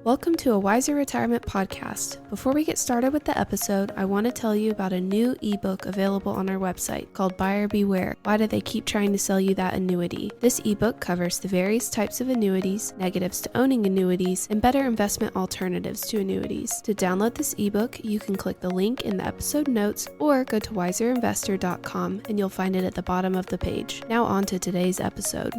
Welcome to a Wiser Retirement podcast. Before we get started with the episode, I want to tell you about a new ebook available on our website called Buyer Beware. Why do they keep trying to sell you that annuity? This ebook covers the various types of annuities, negatives to owning annuities, and better investment alternatives to annuities. To download this ebook, you can click the link in the episode notes or go to wiserinvestor.com and you'll find it at the bottom of the page. Now on to today's episode.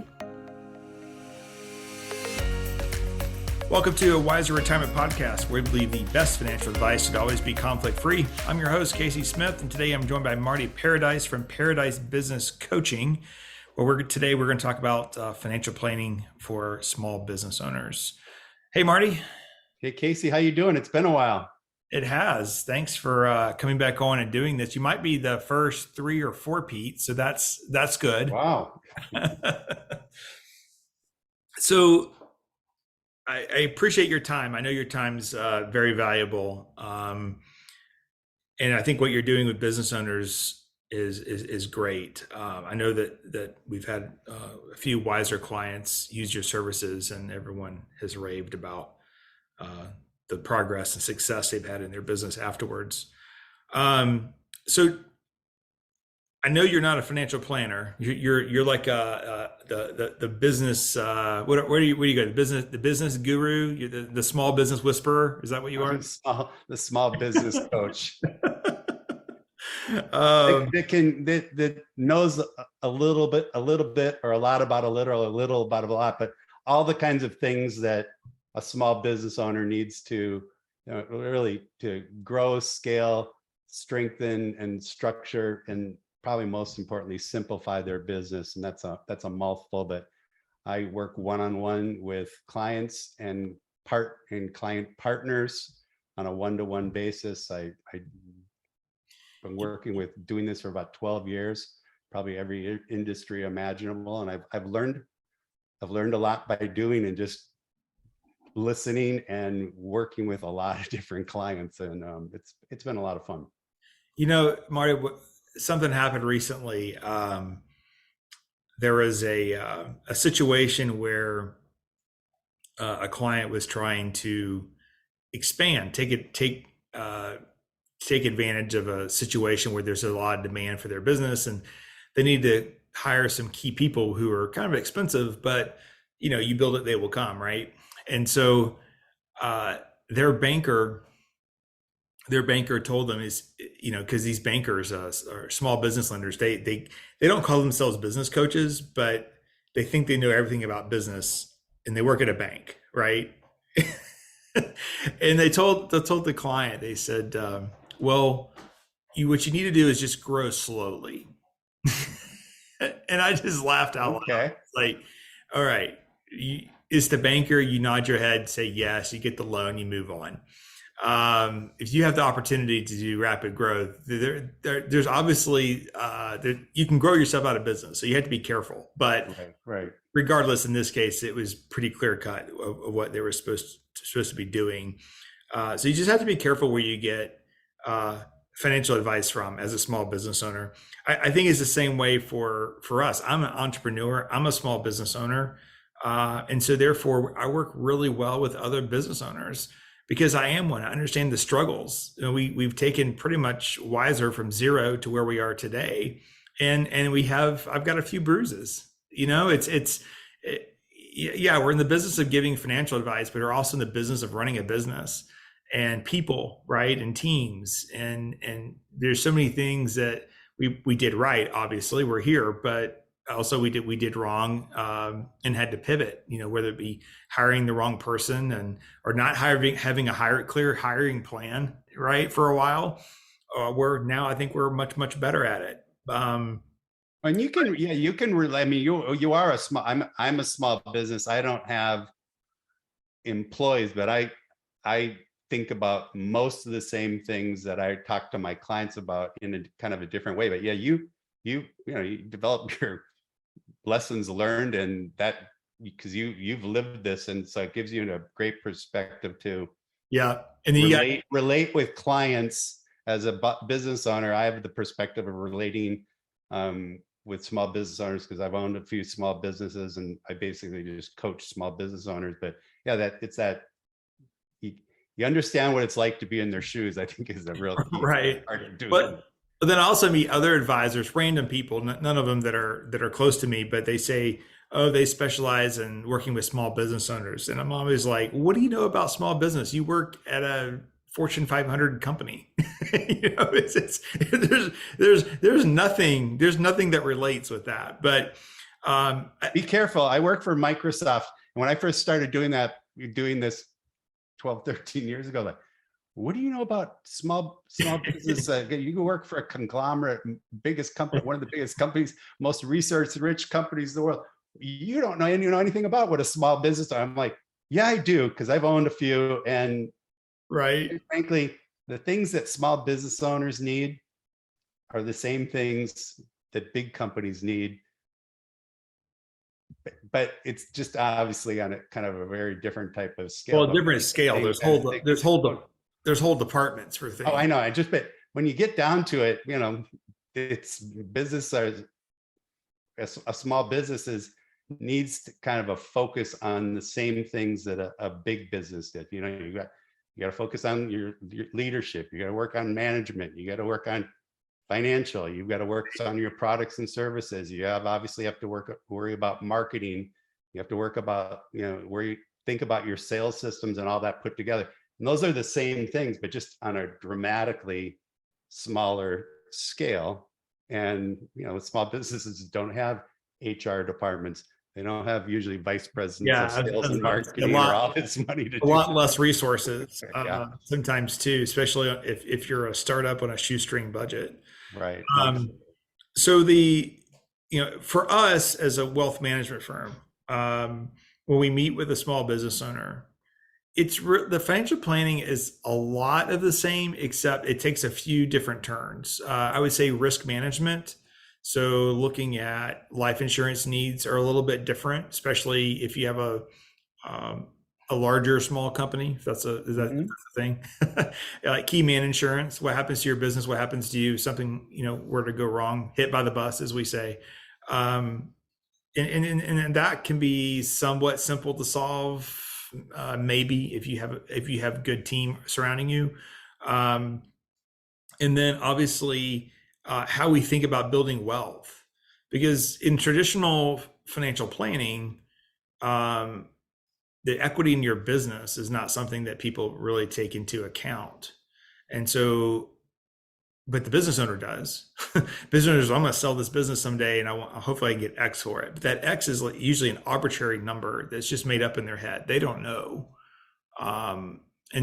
Welcome to a Wiser Retirement Podcast, where we believe the best financial advice should always be conflict-free. I'm your host, Casey Smith, and today I'm joined by Marty Paradise from Paradise Business Coaching, where today we're going to talk about financial planning for small business owners. Hey, Marty. Hey, Casey, how you doing? It's been a while. It has. Thanks for coming back on and doing this. You might be the first 3 or 4 Pete, so that's good. Wow. So I appreciate your time. I know your time's very valuable. And I think what you're doing with business owners is great. I know that we've had a few Wiser clients use your services, and everyone has raved about the progress and success they've had in their business afterwards. So I know you're not a financial planner. You're like the business. Where do you go? The business guru. You're the small business whisperer. Is that what you are? The small business coach. that knows a little bit, or a lot about a little about a lot, but all the kinds of things that a small business owner needs to really to grow, scale, strengthen, and structure, and probably most importantly, simplify their business. And that's a mouthful, but I work one-on-one with clients and client partners on a one-to-one basis. I've been doing this for about 12 years, probably every industry imaginable. And I've learned a lot by doing and just listening and working with a lot of different clients. And it's been a lot of fun. You know, Marty, something happened recently. There was a situation where a client was trying to expand, take advantage of a situation where there's a lot of demand for their business, and they need to hire some key people who are kind of expensive, but you build it, they will come, right? And so their banker told them because these bankers are small business lenders, they don't call themselves business coaches, but they think they know everything about business, and they work at a bank, right? And they told the client, they said, well, what you need to do is just grow slowly. And I just laughed out loud. Like, all right, it's the banker, you nod your head, say yes, you get the loan, you move on. If you have the opportunity to do rapid growth, there's obviously you can grow yourself out of business, so you have to be careful. But right. Regardless, in this case, it was pretty clear cut of what they were supposed to be doing. So you just have to be careful where you get financial advice from as a small business owner. I think it's the same way for us. I'm an entrepreneur. I'm a small business owner, and so therefore I work really well with other business owners, because I am one. I understand the struggles. We've taken pretty much Wiser from zero to where we are today, and I've got a few bruises. We're in the business of giving financial advice, but we're also in the business of running a business and people, right, and teams, and there's so many things that we did right. Obviously, we're here, but also we did wrong and had to pivot, whether it be hiring the wrong person or not having a clear hiring plan, right, for a while. I think we're much better at it. And you can relate. I mean, you are a small. I'm a small business. I don't have employees, but I think about most of the same things that I talk to my clients about in a kind of a different way. But yeah, you develop your lessons learned, and that because you've lived this, and so it gives you a great perspective to and relate with clients. As a business owner, I have the perspective of relating with small business owners because I've owned a few small businesses, and I basically just coach small business owners. But yeah, it's that you understand what it's like to be in their shoes, I think is a real key Right. part of doing it. But then I also meet other advisors, random people, none of them that are close to me, but they say, oh, they specialize in working with small business owners. And I'm always like, what do you know about small business? You work at a Fortune 500 company. There's nothing that relates with that. But be careful. I work for Microsoft. And when I first started doing this 12, 13 years ago, like, what do you know about small business? You can work for a conglomerate, biggest company, one of the biggest companies, most research-rich companies in the world. You don't know anything about what a small business. I'm like, yeah, I do, because I've owned a few, and right. Frankly, the things that small business owners need are the same things that big companies need, but it's just obviously on a kind of a very different type of scale. Well, different scale. There's whole departments for things. Oh, I know. But when you get down to it, it's business. A small business needs to kind of a focus on the same things that a big business did. You got to focus on your leadership. You got to work on management. You got to work on financial. You've got to work on your products and services. You obviously have to worry about marketing. You have to work about where you think about your sales systems and all that put together. And those are the same things, but just on a dramatically smaller scale. And small businesses don't have HR departments. They don't have usually vice presidents of sales and marketing or all this money to do. A lot less resources sometimes too, especially if you're a startup on a shoestring budget. Right. So for us as a wealth management firm, when we meet with a small business owner, the financial planning is a lot of the same, except it takes a few different turns. I would say risk management. So looking at life insurance needs are a little bit different, especially if you have a larger small company. If that's a thing. Like key man insurance. What happens to your business? What happens to you? Something were to go wrong, hit by the bus, as we say. And that can be somewhat simple to solve. Maybe if you have a good team surrounding you, and then obviously how we think about building wealth, because in traditional financial planning, the equity in your business is not something that people really take into account, and so. But the business owner does. Business owners, I'm going to sell this business someday, and hopefully I can get X for it. But that X is usually an arbitrary number that's just made up in their head. They don't know, and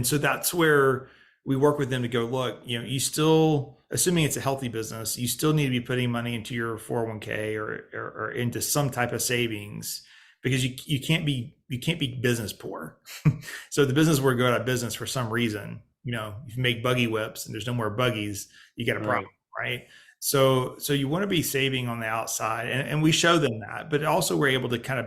so that's where we work with them to go. Look, you still, assuming it's a healthy business, you still need to be putting money into your 401k or into some type of savings, because you can't be business poor. So the business will go out of business for some reason. If you make buggy whips and there's no more buggies, you got a problem, right? So you want to be saving on the outside, and we show them that, but also we're able to kind of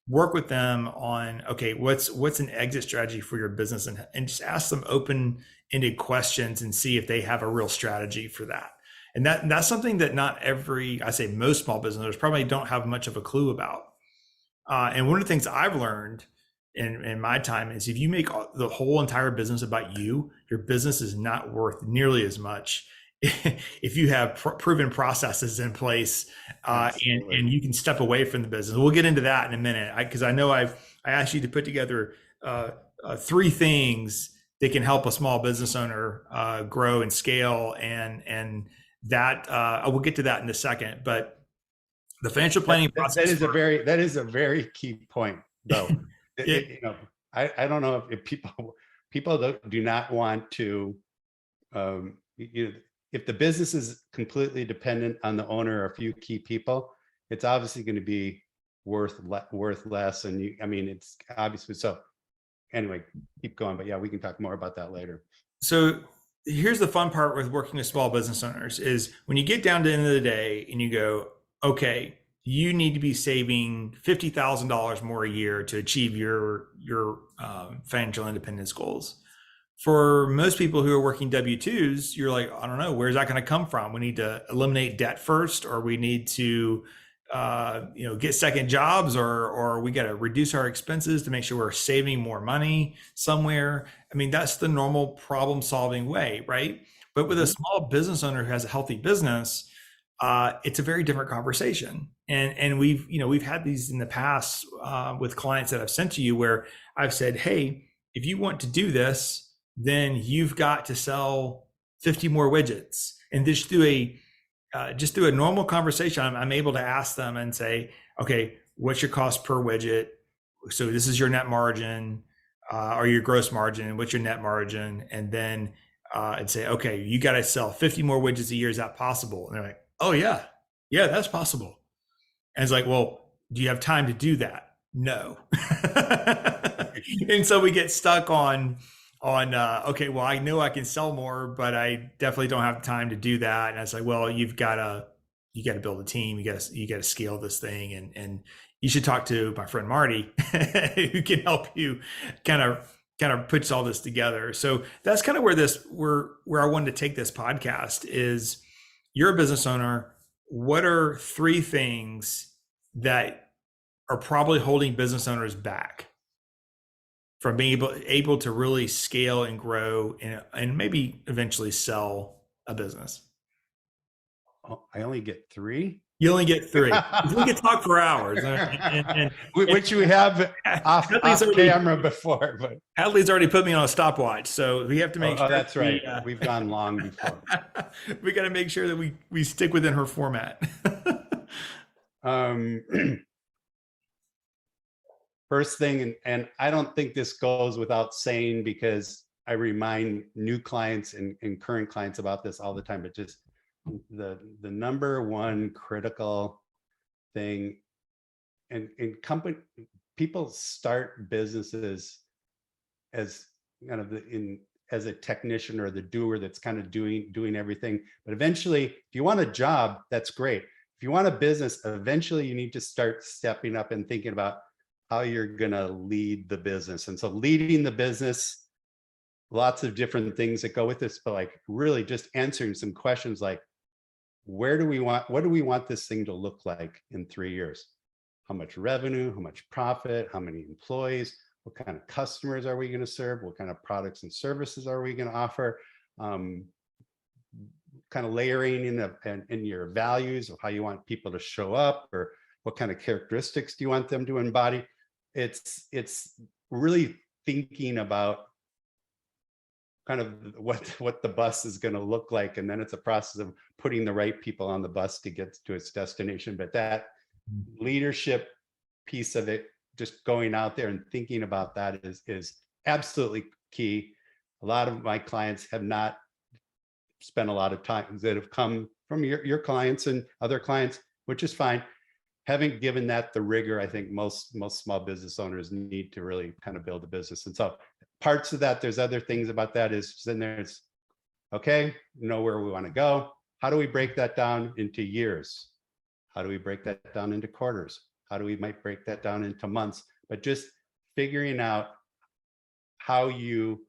work with them on, okay, what's an exit strategy for your business, and just ask them open-ended questions and see if they have a real strategy for that. And that's something that most small business owners probably don't have much of a clue about. And one of the things I've learned in my time is, if you make the whole entire business about your business is not worth nearly as much if you have proven processes in place, and you can step away from the business. We'll get into that in a minute, because I know I asked you to put together 3 things that can help a small business owner grow and scale, and that we'll get to that in a second. But the financial planning process that is a very key point, though. I don't know if people do not want to, if the business is completely dependent on the owner or a few key people, it's obviously going to be worth less. And it's obviously so. Anyway, keep going. But yeah, we can talk more about that later. So here's the fun part with working with small business owners is when you get down to the end of the day and you go, okay, you need to be saving $50,000 more a year to achieve your financial independence goals. For most people who are working W-2s, you're like, I don't know, where's that going to come from? We need to eliminate debt first, or we need to get second jobs, or we got to reduce our expenses to make sure we're saving more money somewhere. I mean, that's the normal problem solving way, right? But with a small business owner who has a healthy business, it's a very different conversation. And we've had these in the past with clients that I've sent to you where I've said, hey, if you want to do this, then you've got to sell 50 more widgets. And just through a normal conversation, I'm able to ask them and say, okay, what's your cost per widget? So this is your net margin or your gross margin. What's your net margin? And then I'd say, okay, you got to sell 50 more widgets a year. Is that possible? And they're like, oh yeah, that's possible. And it's like, well, do you have time to do that? No. And so we get stuck on okay, well, I know I can sell more, but I definitely don't have time to do that. And I was like, well, you got to build a team. You got to scale this thing, and you should talk to my friend Marty, who can help you kind of puts all this together. So that's kind of where I wanted to take this podcast is, you're a business owner. What are 3 things that are probably holding business owners back from being able to really scale and grow and maybe eventually sell a business? Oh, I only get 3. You only get 3. We could talk for hours, which we have off camera before. But Hadley's already put me on a stopwatch, so we have to make sure. Oh, that's right. We've gone long before. We got to make sure that we stick within her format. First thing, and I don't think this goes without saying, because I remind new clients and current clients about this all the time, but just the number one critical thing, and people start businesses as kind of as a technician or the doer that's kind of doing everything. But eventually, if you want a job, that's great. If you want a business, eventually you need to start stepping up and thinking about how you're going to lead the business. And so leading the business, lots of different things that go with this, but like really just answering some questions like, what do we want this thing to look like in 3 years? How much revenue, how much profit, how many employees, what kind of customers are we going to serve? What kind of products and services are we going to offer? Kind of layering in your values of how you want people to show up, or what kind of characteristics do you want them to embody? It's really thinking about kind of what the bus is going to look like, and then it's a process of putting the right people on the bus to get to its destination. But that leadership piece of it, just going out there and thinking about that is absolutely key. A lot of my clients have not spent a lot of time that have come from your clients and other clients, which is fine. Having given that the rigor, I think most small business owners need to really kind of build a business. And so parts of that, there's other things about that is then there's, okay, know where we want to go. How do we break that down into years? How do we break that down into quarters? How do we might break that down into months? But just figuring out how you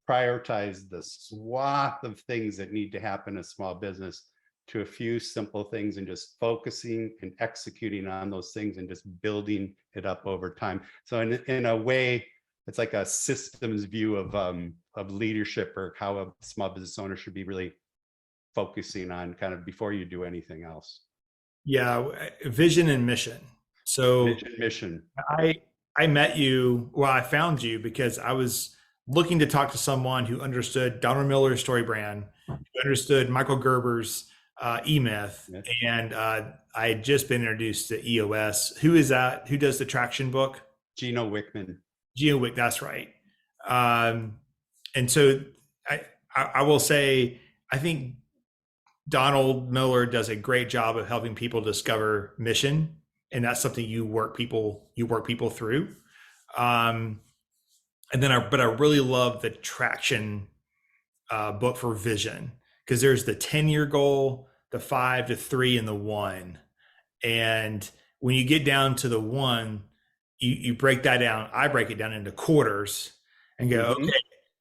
prioritize the swath of things that need to happen in a small business to a few simple things, and just focusing and executing on those things and just building it up over time. So in a way, it's like a systems view of leadership, or how a small business owner should be really focusing on kind of before you do anything else. Yeah, vision and mission. So mission. I met you, well, I found you because I was looking to talk to someone who understood Donald Miller's story brand, who understood Michael Gerber's E-Myth, yes. And I had just been introduced to EOS. Who is that? Who does the traction book? Gino Wickman. Gino Wick, that's right. And so I will say, I think Donald Miller does a great job of helping people discover mission, and that's something you work people through. And then but I really love the traction book for vision, because there's the 10-year goal, the 5, the 3, and the 1. And when you get down to the 1, you break that down. I break it down into quarters and go, okay,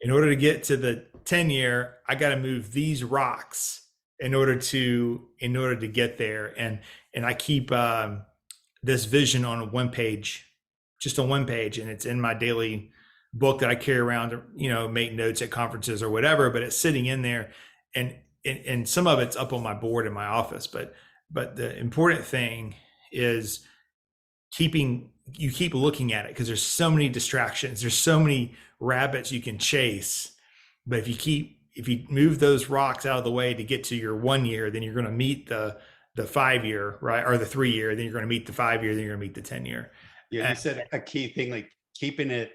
in order to get to the 10-year, I got to move these rocks in order to get there. And I keep this vision on one page, just on one page, and it's in my daily book that I carry around to, make notes at conferences or whatever, but it's sitting in there, and some of it's up on my board in my office. But the important thing is you keep looking at it, because there's so many distractions, there's so many rabbits you can chase. But if you move those rocks out of the way to get to your 1 year, then you're going to meet the 5 year, right? Or the 3 year, then you're going to meet the 5 year, then you're going to meet the 10 year. Yeah, you said a key thing, like keeping it,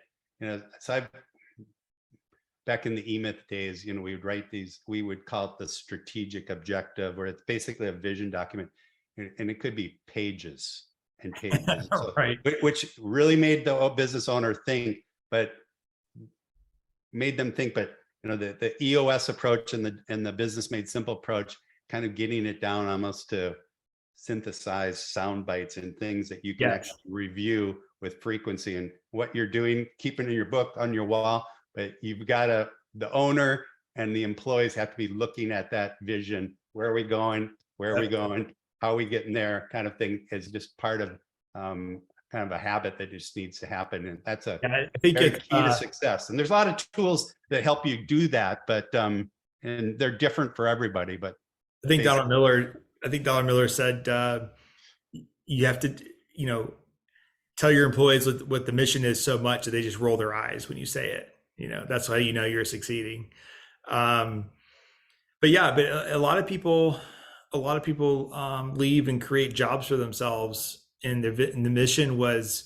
so back in the E-Myth days, we would write these, we would call it the strategic objective, where it's basically a vision document, and it could be pages and pages. So, right. Which really made the business owner think, but the EOS approach and the business made simple approach, kind of getting it down almost to synthesize sound bites and things that you can actually review with frequency, and what you're doing, keeping in your book on your wall. But you've got the owner and the employees have to be looking at that vision. Where are we going? Where are we going? How are we getting there? Kind of thing is just part of kind of a habit that just needs to happen. And that's I think very key to success. And there's a lot of tools that help you do that, but and they're different for everybody. But I think Donald Miller said you have to, tell your employees what the mission is so much that they just roll their eyes when you say it. That's how you're succeeding. But a lot of people leave and create jobs for themselves, and the mission was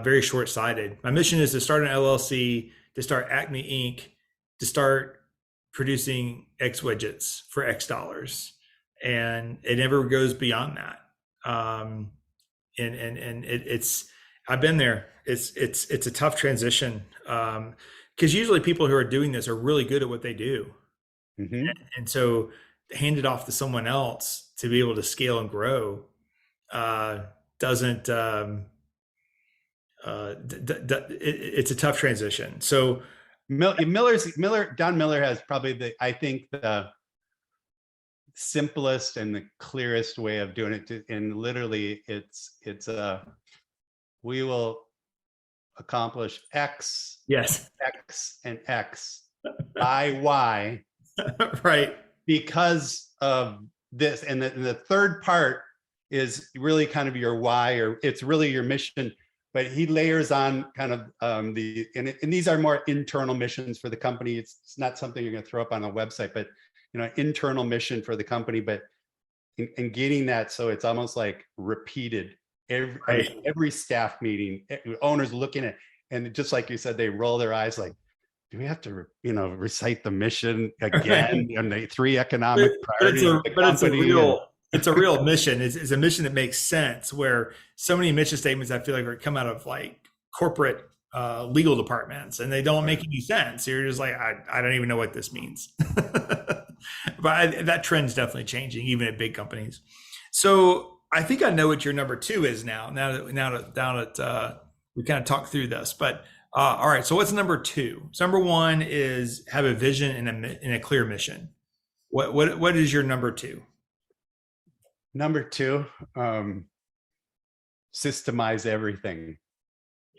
very short-sighted. My mission is to start an LLC, to start Acme Inc., to start producing X widgets for X dollars, and it never goes beyond that. It's I've been there. It's a tough transition, because usually people who are doing this are really good at what they do, and so hand it off to someone else to be able to scale and grow doesn't. It's a tough transition. So Don Miller has probably the simplest and the clearest way of doing it. And literally it's we will accomplish X, X and X by Y, right? Because of this. And the third part is really kind of your why, or it's really your mission. But he layers on kind of and these are more internal missions for the company. It's not something you're going to throw up on a website, but internal mission for the company. But in getting that, so it's almost like repeated every staff meeting, owners looking at, and just like you said, they roll their eyes like, do we have to recite the mission again and the 3 economic priorities of the company? It's a real mission. It's a mission that makes sense, where so many mission statements I feel like come out of like corporate legal departments, and they don't make any sense. You're just like, I don't even know what this means. But that trend's definitely changing, even at big companies. So I think I know what your number 2 is now that we kind of talked through this. But all right, so what's number 2? So number 1 is have a vision and a clear mission. What is your number 2? Number 2, systemize everything.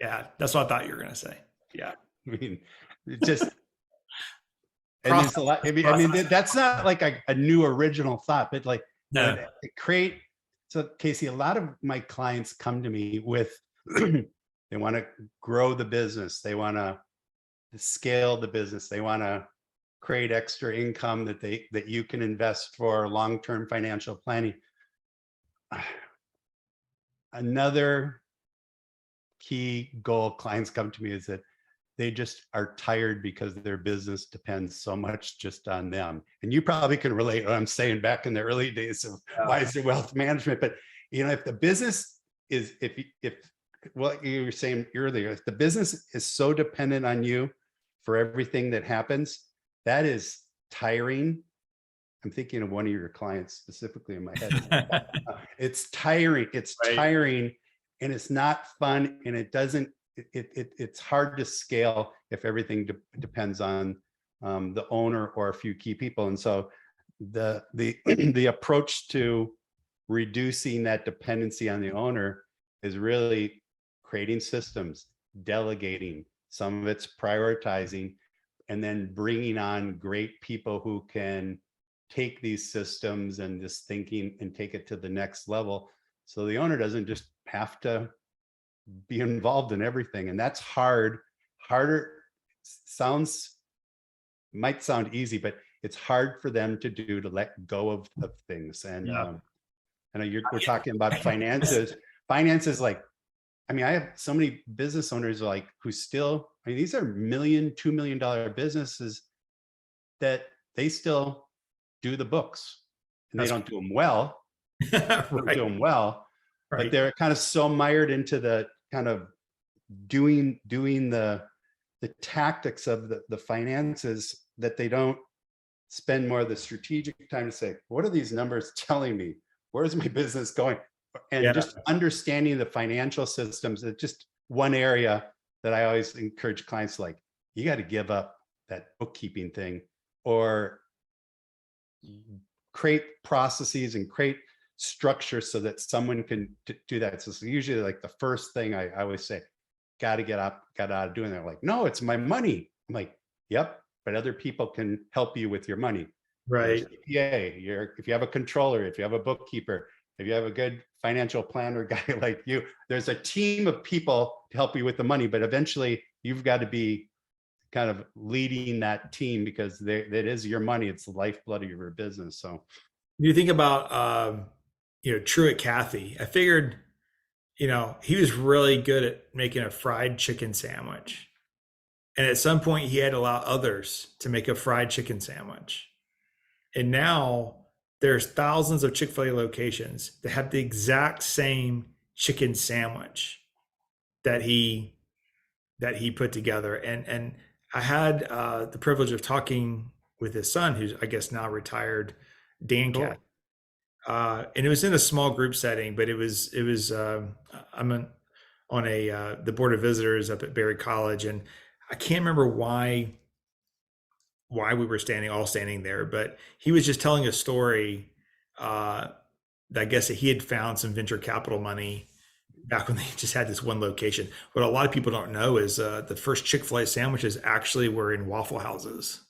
Yeah, that's what I thought you were going to say. Yeah. I mean, it just, and there's a lot, I mean, that's not like a new original thought, but like, no. So Casey, a lot of my clients come to me with, they want to grow the business. They want to scale the business. They want to create extra income that you can invest for long-term financial planning. Another key goal clients come to me is that they just are tired because their business depends so much just on them. And you probably can relate what I'm saying back in the early days of wiser wealth management. But if the business is, if what you were saying earlier, if the business is so dependent on you for everything that happens, that is tiring. I'm thinking of one of your clients specifically in my head. It's tiring. It's tiring, and it's not fun, and it doesn't. It's hard to scale if everything depends on the owner or a few key people. And so, the approach to reducing that dependency on the owner is really creating systems, delegating, some of it's prioritizing, and then bringing on great people who can take these systems and this thinking and take it to the next level. So the owner doesn't just have to be involved in everything. And that's harder might sound easy, but it's hard for them to do, to let go of things. And I know we're talking about finances. Finances, like, I mean, I have so many business owners like who still, I mean, these are $1 million, $2 million businesses that they still do the books, and they don't do them well. Right. Do them well, Right. but they're kind of so mired into the kind of doing the tactics of the finances that they don't spend more of the strategic time to say, what are these numbers telling me? Where's my business going? And just understanding the financial systems is just one area that I always encourage clients, like, you got to give up that bookkeeping thing, or create processes and create structure so that someone can do that. So usually, like, the first thing I always say, got out of doing that. Like, no, it's my money. I'm like, yep, but other people can help you with your money. Right. If you have a controller, if you have a bookkeeper, if you have a good financial planner guy like you, there's a team of people to help you with the money, but eventually you've got to be kind of leading that team, because that is your money. It's the lifeblood of your business. So you think about, Truett Cathy, I figured, he was really good at making a fried chicken sandwich. And at some point he had to allow others to make a fried chicken sandwich. And now there's thousands of Chick-fil-A locations that have the exact same chicken sandwich that he put together. And I had the privilege of talking with his son, who's, I guess, now retired, Dan cool. Cat. And it was in a small group setting, but it was I'm on the board of visitors up at Berry College, and I can't remember why we were standing there, but he was just telling a story. I guess that he had found some venture capital money back when they just had this one location. What a lot of people don't know is the first Chick-fil-A sandwiches actually were in Waffle Houses.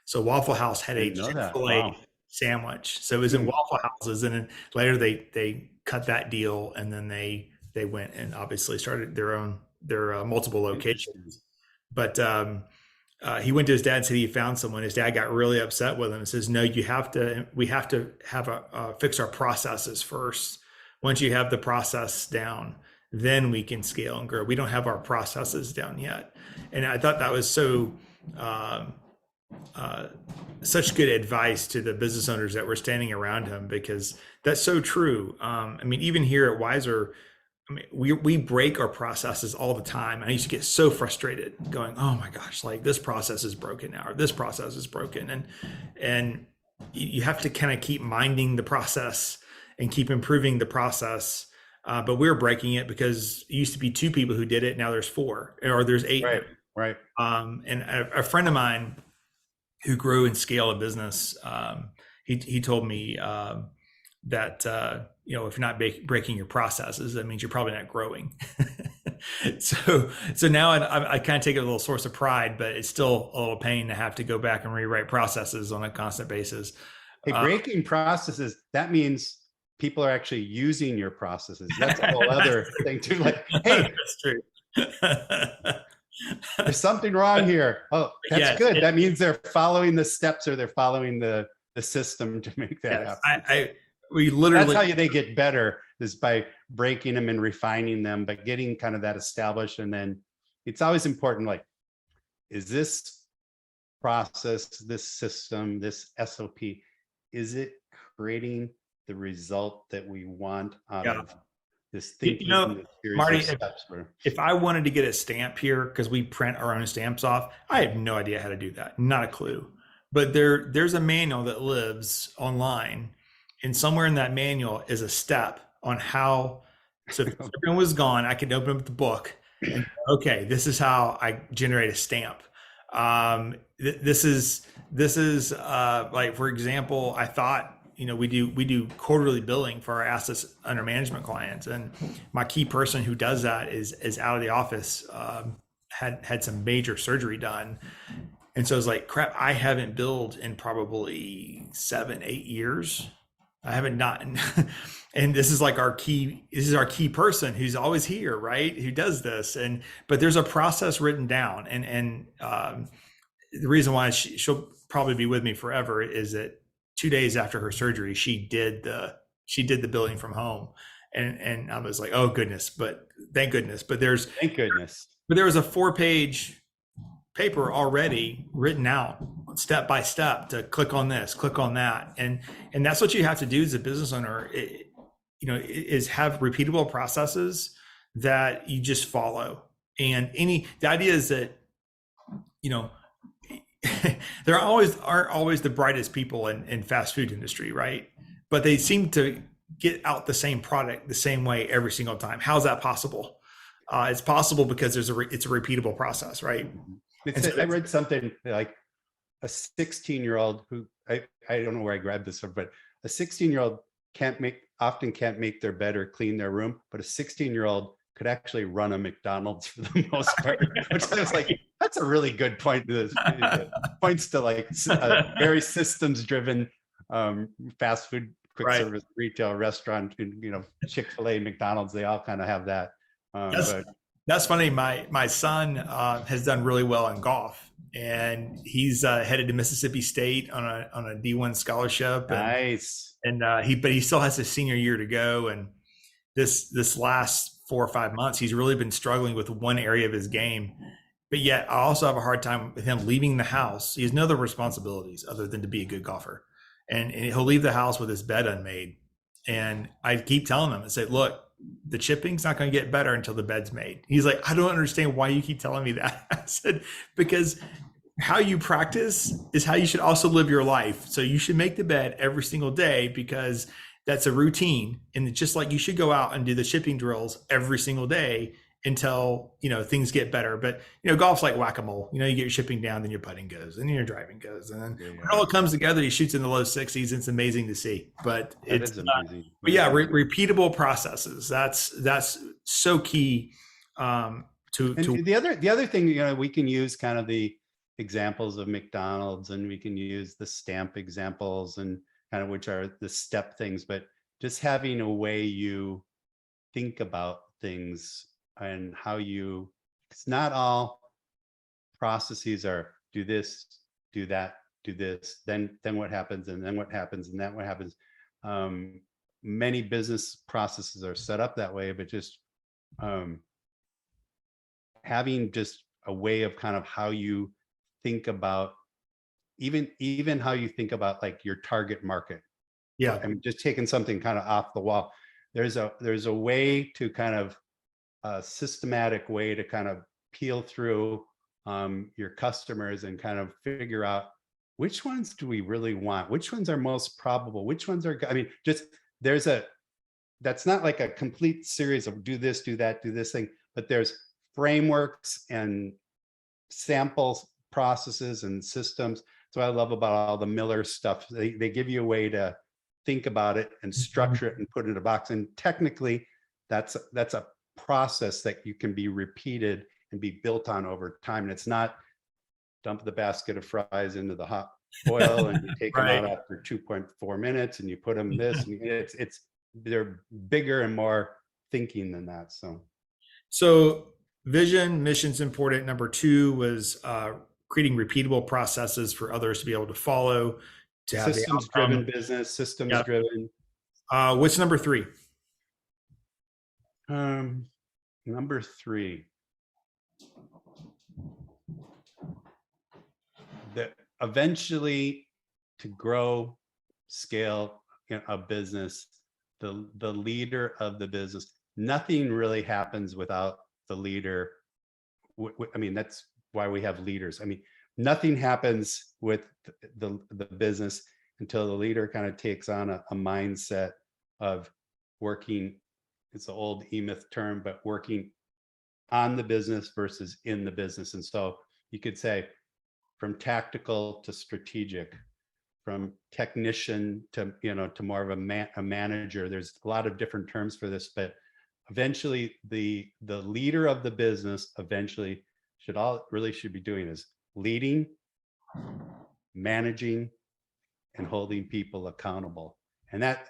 So Waffle House had a Chick-fil-A sandwich. So it was in Waffle Houses, and then later they cut that deal, and then they went and obviously started their multiple locations. But he went to his dad and said he found someone. His dad got really upset with him and says, no, we have to fix our processes first. Once you have the process down, then we can scale and grow. We don't have our processes down yet. And I thought that was so such good advice to the business owners that were standing around him, because that's so true. I mean, even here at Wiser, I mean, we break our processes all the time. I used to get so frustrated going, oh my gosh, like, this process is broken now, or this process is broken. And you have to kind of keep minding the process and keep improving the process. But we're breaking it because it used to be 2 people who did it. Now there's 4, or there's 8. Right. And a friend of mine who grew and scaled a business, he told me that, if you're not breaking your processes, that means you're probably not growing. So now I kind of take it a little source of pride, but it's still a little pain to have to go back and rewrite processes on a constant basis. Hey, breaking processes, that means people are actually using your processes. That's a whole other thing too. Like, hey, that's true. There's something wrong here. Oh, that's good. That means they're following the steps, or they're following the system to make that happen. We literally, that's how they get better, is by breaking them and refining them, but getting kind of that established. And then it's always important, like, is this process, this system, this SOP, is it creating the result that we want out of this thinking? Marty, if I wanted to get a stamp here, because we print our own stamps off, I have no idea how to do that. Not a clue. But there's a manual that lives online, and somewhere in that manual is a step on how. So if everyone was gone, I could open up the book and, okay, this is how I generate a stamp. This is this is like, for example, I thought, we do quarterly billing for our assets under management clients, and my key person who does that is out of the office. Had some major surgery done, and so it's like, crap, I haven't billed in probably 7-8 years. I haven't not, and this is like our key person who's always here, right? Who does this, but there's a process written down, and the reason why she'll probably be with me forever is that 2 days after her surgery, she did the billing from home, and I was like, oh goodness, but thank goodness. But there was a 4-page paper already written out step by step to click on this, click on that, and that's what you have to do as a business owner. Is have repeatable processes that you just follow. And the idea is that there aren't always the brightest people in fast food industry, right? But they seem to get out the same product the same way every single time. How's that possible? It's possible because it's a repeatable process, right? I read something like a 16-year-old who I don't know where I grabbed this from, but a 16-year-old often can't make their bed or clean their room, but a 16-year-old could actually run a McDonald's for the most part. Which I was like, that's a really good point. Points to like a very systems-driven fast food, quick service, retail, restaurant, Chick-fil-A, McDonald's, they all kind of have that. That's funny. My son has done really well in golf, and he's headed to Mississippi State on a D1 scholarship. Nice. But he still has his senior year to go. And this last 4 or 5 months, he's really been struggling with one area of his game. But yet I also have a hard time with him leaving the house. He has no other responsibilities other than to be a good golfer. And he'll leave the house with his bed unmade. And I keep telling him, I say, look, the chipping's not going to get better until the bed's made. He's like, I don't understand why you keep telling me that. I said, because how you practice is how you should also live your life. So you should make the bed every single day, because that's a routine. And just like you should go out and do the chipping drills every single day until, things get better. But, golf's like whack-a-mole. You get your chipping down, then your putting goes, and your driving goes. And then when it all comes together, he shoots in the low 60s. It's amazing to see. But it's amazing. But yeah, repeatable processes. That's so key. To the other thing, we can use kind of the examples of McDonald's, and we can use the stamp examples, and kind of which are the step things, but just having a way you think about things and how it's not all processes are do this, do that, do this, then what happens, and then what happens, and then what happens. Many business processes are set up that way, but just having just a way of kind of how you think about even how you think about like your target market. Yeah. I mean, just taking something kind of off the wall. There's a way to kind of a systematic way to kind of peel through your customers and kind of figure out which ones do we really want, which ones are most probable, which ones are, I mean, just that's not like a complete series of do this, do that, do this thing, but there's frameworks and sample processes and systems. So I love about all the Miller stuff. They give you a way to think about it and structure it and put it in a box. And technically, that's a process that you can be repeated and be built on over time. And it's not dump the basket of fries into the hot oil and you take them out after 2.4 minutes and you put them this. And they're bigger and more thinking than that. So vision, mission's important. Number 2 was creating repeatable processes for others to be able to follow. To have systems-driven business, systems-driven. What's number 3? Number 3. That eventually, to grow, scale a business, the leader of the business, nothing really happens without the leader. I mean, that's why we have leaders. I mean, nothing happens with the business until the leader kind of takes on a mindset of working. It's the old E-Myth term, but working on the business versus in the business. And so you could say, from tactical to strategic, from technician to, to more of a manager. There's a lot of different terms for this, but eventually the leader of the business eventually should be doing is leading, managing, and holding people accountable. And that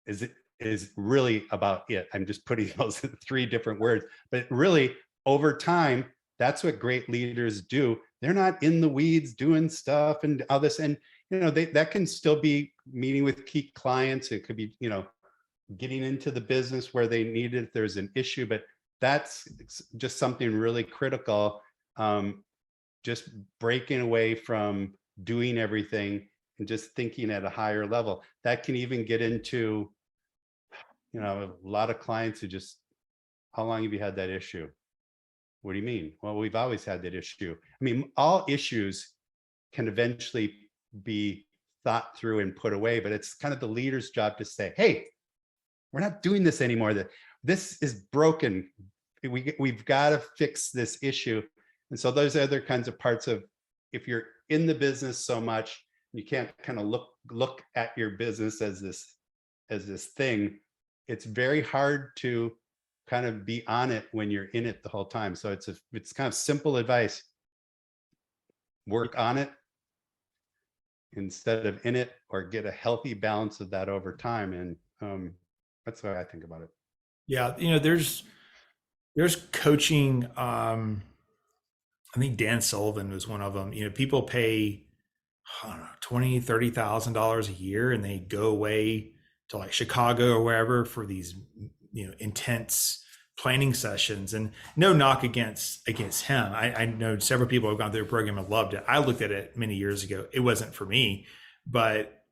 is really about it. I'm just putting those in 3 different words, but really over time, that's what great leaders do. They're not in the weeds doing stuff and all this. And, that can still be meeting with key clients. It could be, getting into the business where they need it if there's an issue, but that's just something really critical. Just breaking away from doing everything and just thinking at a higher level. That can even get into, a lot of clients who just, how long have you had that issue? What do you mean? Well, we've always had that issue. I mean, all issues can eventually be thought through and put away, but it's kind of the leader's job to say, hey, we're not doing this anymore. This is broken. We've got to fix this issue. And so those are other kinds of parts of, if you're in the business so much, you can't kind of look at your business as this thing. It's very hard to kind of be on it when you're in it the whole time. So it's kind of simple advice. Work on it instead of in it, or get a healthy balance of that over time. And that's the way I think about it. Yeah, there's coaching. I think Dan Sullivan was one of them. People pay, I don't know, $20,000-$30,000 a year, and they go away to like Chicago or wherever for these, intense planning sessions. And no knock against him. I know several people have gone through the program and loved it. I looked at it many years ago. It wasn't for me, but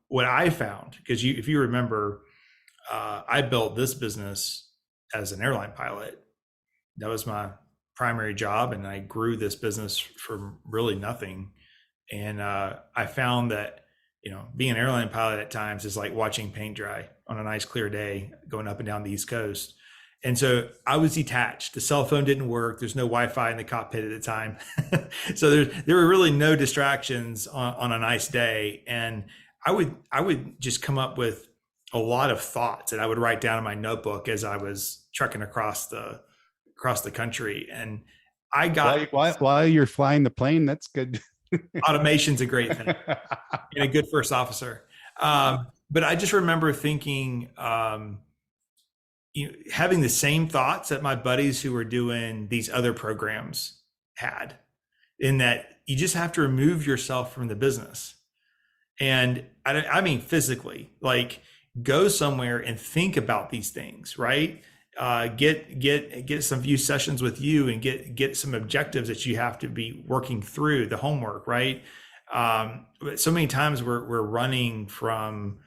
what I found, because if you remember, I built this business as an airline pilot. That was my primary job, and I grew this business from really nothing. And I found that being an airline pilot at times is like watching paint dry on a nice clear day going up and down the East Coast. And so I was detached. The cell phone didn't work. There's no Wi-Fi in the cockpit at the time. So there were really no distractions on a nice day. And I would just come up with a lot of thoughts that I would write down in my notebook as I was trucking across the country. And I got while you're flying the plane, that's good. Automation's a great thing and a good first officer. But I just remember thinking, having the same thoughts that my buddies who were doing these other programs had, in that you just have to remove yourself from the business. And I mean, physically, like, go somewhere and think about these things, right? Get some few sessions with you and get some objectives that you have to be working through, the homework, right? But so many times we're running from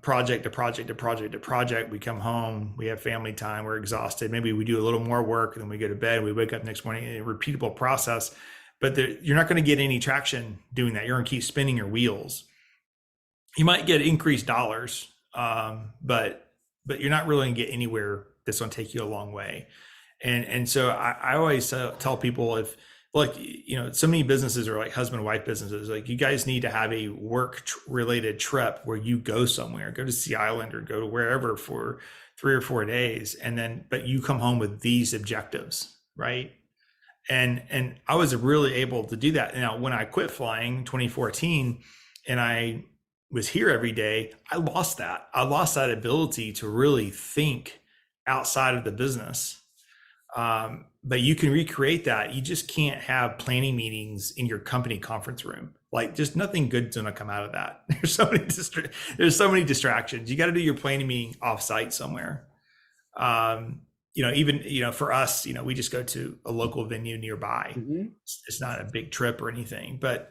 project to project to project to project. We come home, we have family time, we're exhausted. Maybe we do a little more work, and then we go to bed. We wake up next morning, a repeatable process. But you're not going to get any traction doing that. You're going to keep spinning your wheels. You might get increased dollars, but you're not really going to get anywhere that's going to take you a long way. And so I always tell people, if, like, so many businesses are like husband and wife businesses, like, you guys need to have a work related trip where you go somewhere, go to Sea Island or go to wherever for 3 or 4 days. But you come home with these objectives, right? And I was really able to do that. Now, when I quit flying in 2014 and I was here every day, I lost that. I lost that ability to really think outside of the business. But you can recreate that. You just can't have planning meetings in your company conference room. Like, just nothing good's going to come out of that. There's so many distractions. You got to do your planning meeting offsite somewhere. Even for us, we just go to a local venue nearby. Mm-hmm. It's not a big trip or anything, but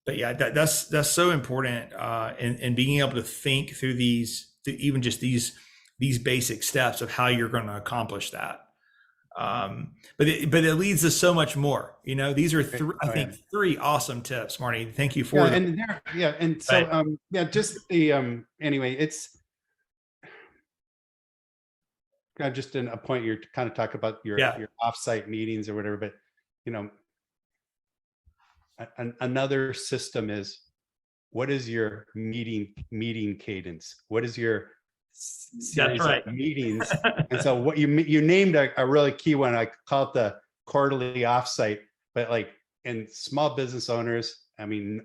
yeah, that's so important. And being able to think through these basic steps of how you're going to accomplish that. But it leads to so much more. These are three awesome tips, Marty. Thank you for them. And so just the anyway, it's just a point you're kind of talking about your offsite meetings or whatever, but another system is, what is your meeting cadence? What is your series of meetings? And so what you named a really key one. I call it the quarterly offsite, but like in small business owners, I mean,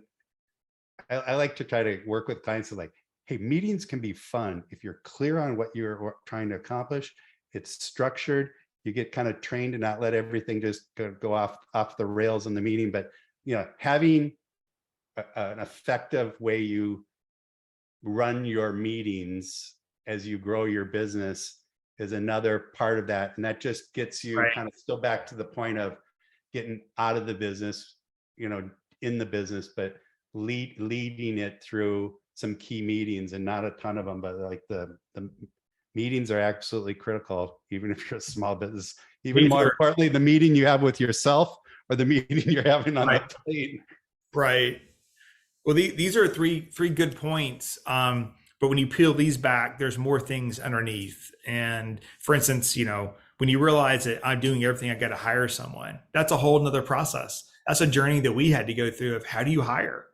I like to try to work with clients like, hey, meetings can be fun if you're clear on what you're trying to accomplish. It's structured. You get kind of trained to not let everything just go off the rails in the meeting. But having an effective way you run your meetings as you grow your business is another part of that. And that just gets you kind of still back to the point of getting out of the business, in the business, but leading it through some key meetings, and not a ton of them, but like the meetings are absolutely critical, even if you're a small business. Even more importantly, the meeting you have with yourself or the meeting you're having on the plane. Right. Well, these are three good points. But when you peel these back, there's more things underneath. And for instance, when you realize that I'm doing everything, I got to hire someone, that's a whole nother process. That's a journey that we had to go through of how do you hire?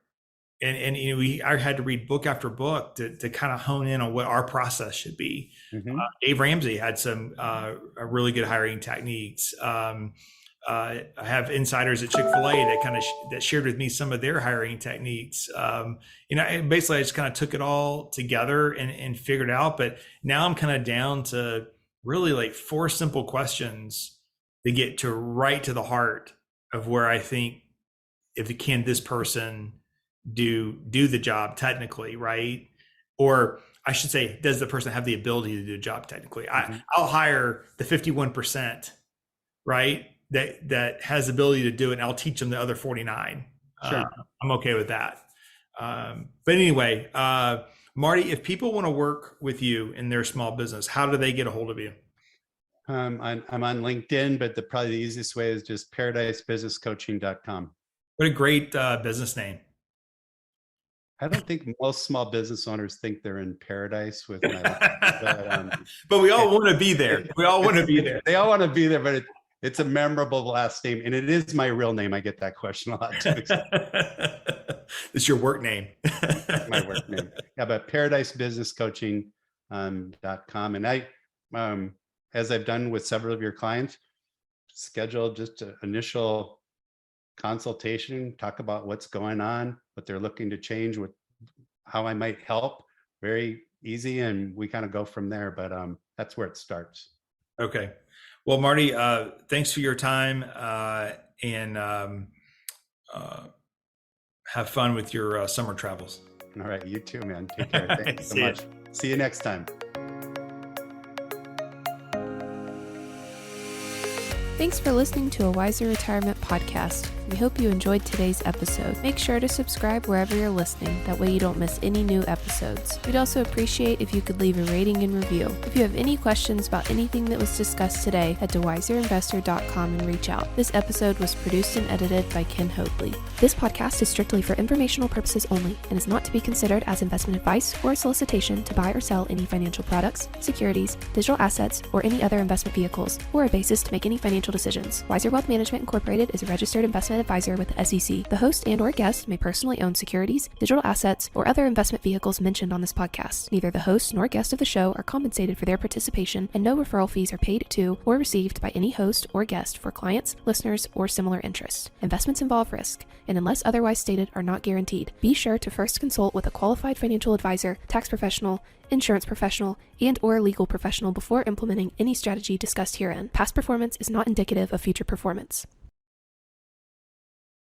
And I had to read book after book to kind of hone in on what our process should be. Mm-hmm. Dave Ramsey had some really good hiring techniques. I have insiders at Chick-fil-A that shared with me some of their hiring techniques. Basically I just kind of took it all together and figured it out. But now I'm kind of down to really like 4 simple questions that get to right to the heart of where I think can this person do the job technically, right? Or I should say, does the person have the ability to do the job technically? Mm-hmm. I'll hire the 51%, right? That has the ability to do it, and I'll teach them the other 49. Sure. I'm okay with that. But anyway, Marty, if people want to work with you in their small business, how do they get a hold of you? I'm on LinkedIn, but probably the easiest way is just paradisebusinesscoaching.com. What a great business name. I don't think most small business owners think they're in paradise with my but we all want to be there. We all want to be there. They all want to be there, but it's a memorable last name, and it is my real name. I get that question a lot too. It's your work name. My work name. Yeah, but paradisebusinesscoaching.com. And I, as I've done with several of your clients, schedule just an initial consultation, talk about what's going on, what they're looking to change, how I might help. Very easy, and we kind of go from there. But that's where it starts. Okay. Well, Marty, thanks for your time, and have fun with your summer travels. All right. You too, man. Take care. Thank you so much. See you next time. Thanks for listening to a Wiser Retirement podcast. We hope you enjoyed today's episode. Make sure to subscribe wherever you're listening. That way you don't miss any new episodes. We'd also appreciate if you could leave a rating and review. If you have any questions about anything that was discussed today, head to wiserinvestor.com and reach out. This episode was produced and edited by Ken Hoadley. This podcast is strictly for informational purposes only and is not to be considered as investment advice or a solicitation to buy or sell any financial products, securities, digital assets, or any other investment vehicles, or a basis to make any financial decisions. Wiser Wealth Management Incorporated is a registered investment advisor with the SEC. The host and/or guest may personally own securities, digital assets, or other investment vehicles mentioned on this podcast. Neither the host nor guest of the show are compensated for their participation, and no referral fees are paid to or received by any host or guest for clients, listeners, or similar interests. Investments involve risk, and unless otherwise stated, are not guaranteed. Be sure to first consult with a qualified financial advisor, tax professional, insurance professional, and/or legal professional before implementing any strategy discussed herein. Past performance is not indicative of future performance.